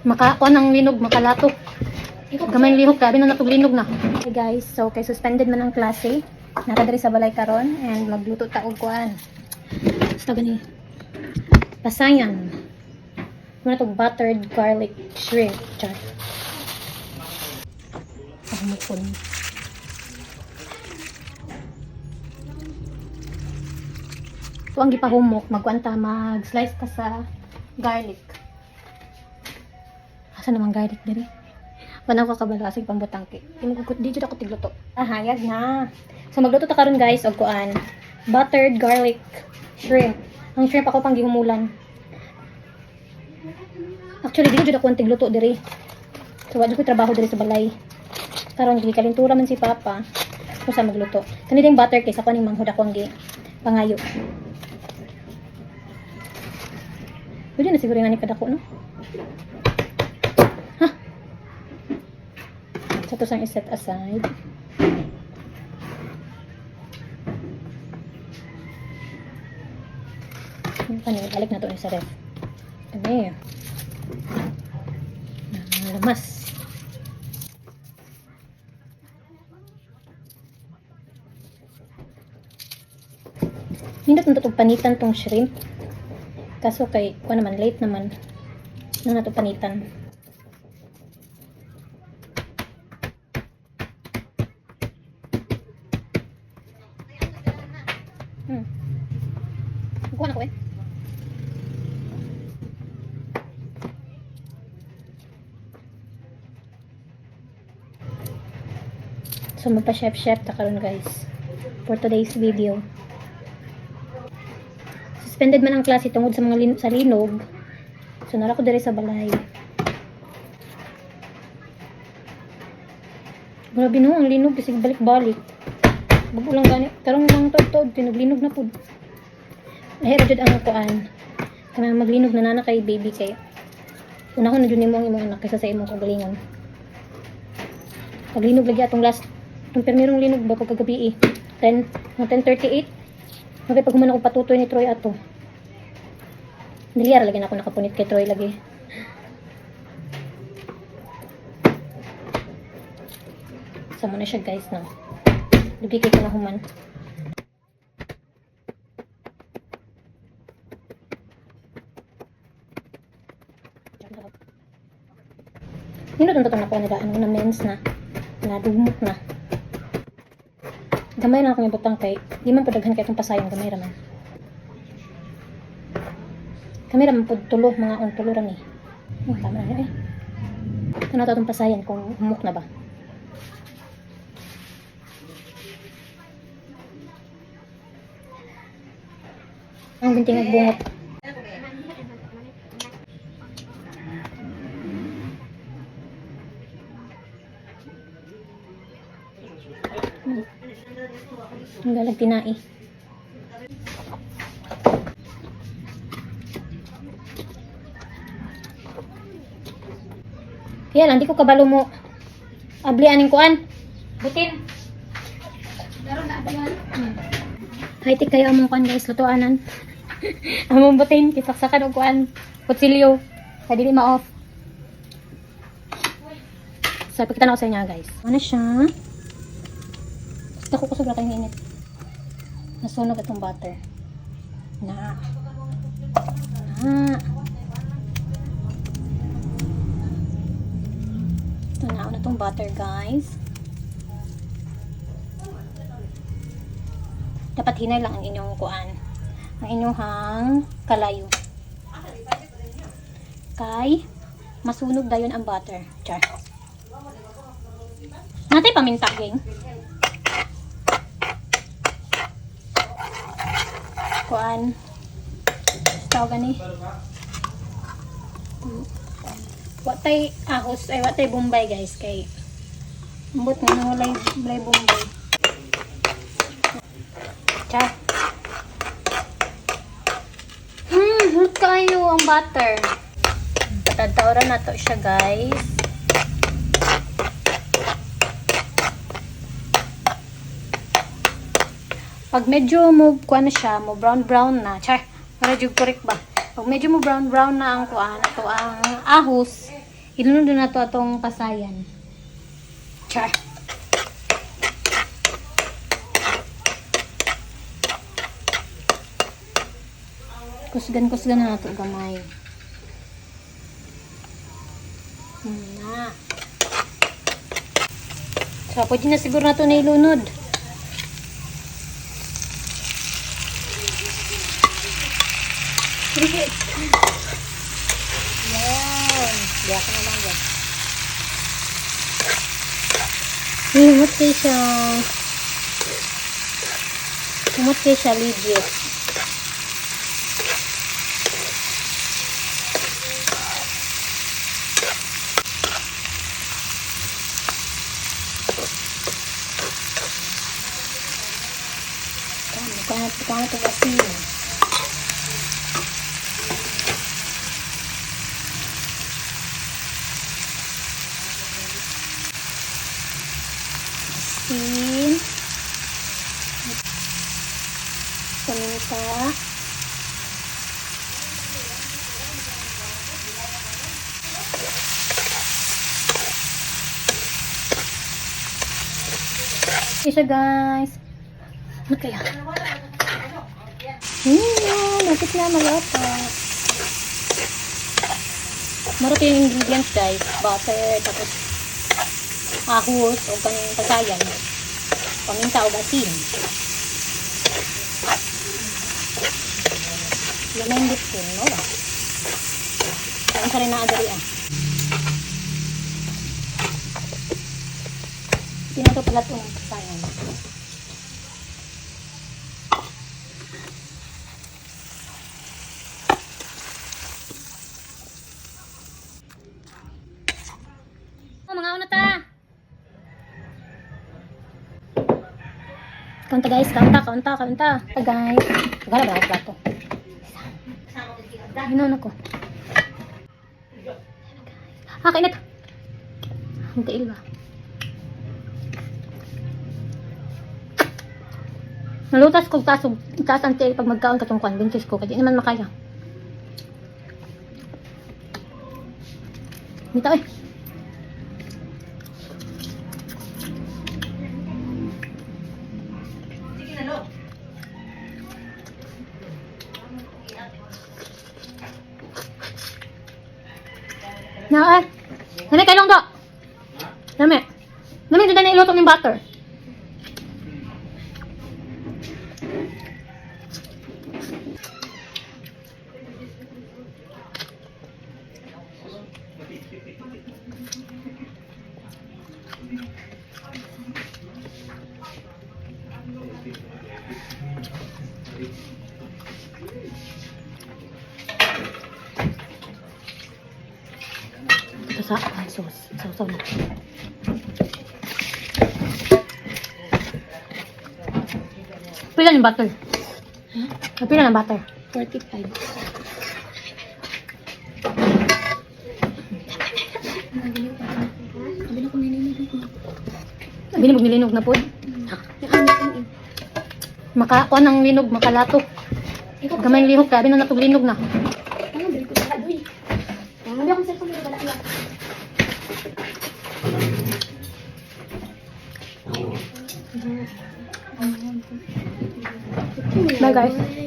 Makakuha ng linog, makalato. Gamay lihok, grabe na natog linog na. Hey guys, so kay suspended man ang klase. Nakadari sa balay karon and magluto ta og kuan. Basta gani. Pasayan. Muna to buttered garlic shrimp. Char. Pagmukon. So ang gipahumok, magkuanta mag-slice ka sa garlic. Asa naman garlic diri? Wala ko kabalasig pambutangki. Imugukot di jud ako tigluto. Hayag na. So magluto ta karon guys og kuan. Buttered garlic shrimp. Ang shrimp ako pang gihumulan. Actually di jud ako ang tigluto diri. So wala ko trabaho diri sa balay. Karon gi kalintura man si Papa. Ko sa magluto. Kani ding butter kay sa kaning manghud ako ang gi pangayo. Pwede na siguro nga ni kadako, no? Ha? Sa to sang iset aside. Balik na to sa ref. Kami. Lamas. Nindot na to panitan tong shrimp. Kaso kay, kuha naman, late naman. Nang nato panitan. Kuha na ko eh. So, magpa-chef-chef ta karon guys. For today's video. Suspended man ang klase tungod sa mga sa linog. So nara ko diri sa balay. Grabe no ang linog kasi balik-balik. Bago lang gani. Karong lang tod-tod tinaglinog na pud. Ahira jud ang kuan. Kanang maglinog na nana kay baby kay. Unahon na jud nimo ang imong anak kaysa sa imong kagalingon. Paglinog lagi atong last. Itong permirong linog ba pagkagabi eh. 10:38. Okay, pag human ako patutoy ni Troy ato. Diliyar lagi na ako nakapunit kay Troy lagi. Sama na siya guys, no? Lugi kay ka na human. Hindi na itong nakuha nila. Ano na mens na. Nadumok na. Gamay na akong ibutang kay di man padaghan kay itong pasayang gamay raman. Kami raman po tulo, mga tulo rami. Tama na eh. Ito na itong pasayan kung humok na ba. Ang gunting nagbungot. Ang galag tinai. Kaya lang, di ko kabalo mo abli aning kuan. Butin. Daron na ablihan. High-tech kayo among kuan guys, lutuanan. Among butin, kisaksakan og kuan. Kutsilyo. Kaya dili ma-off. So, pakita na ko sa inyo guys. Ano siya? Ako ko sobra kayong init. Nasunog itong butter. Na. Ito na itong butter guys. Dapat hinay lang ang inyong kuan. Ang inyong kalayo. Kay masunog dayon ang butter. Char. Natay paminta gang. Kuan tawag gani watay ahos ay watay bombay guys kay ambot nga walay bombay cha hot kayo ang butter tatawran na to siya guys. Pag medyo mo kuan na siya, mo brown na. Char, para jud correct ba? Pag medyo mo brown na ang kuan, ato ang ahos, Ilunod na to atong pasayan. Char. Kusgan na nato gamay. Na. So, pwede na siguro na ito na ilunod. Yan. Biyak na lang yan. Humot kayo siya legit. Kaya ito asin. Asin. Paminta. Okay siya guys. Ano kaya? Napit na malata. Marami yung ingredients guys. Butter, tapos ahos, o kaning pasayan. Paminta o asin. Yan na yung lipsin, no? Kain sa rin na adari Hindi na ito pala ito ng pasayan. Mga una ta. Kaunta guys, kaunta. Guys. Tagala ba ako plato? Hinon ako. Kainit. Ang tiil ba? Nalutas ko taas ang tiil pag magkaon katong kwan. Bintis ko, kaya di naman makaya. Mita eh. Na Nami kailong do. Nami dito na iluto ng butter. Sa sauce na. Pila ng butter? Pila ng butter? 45. Binibog nilinog na po. Makakuha ng linog, makalato. Gamay lihok, grabe na natog linog na. Bye guys.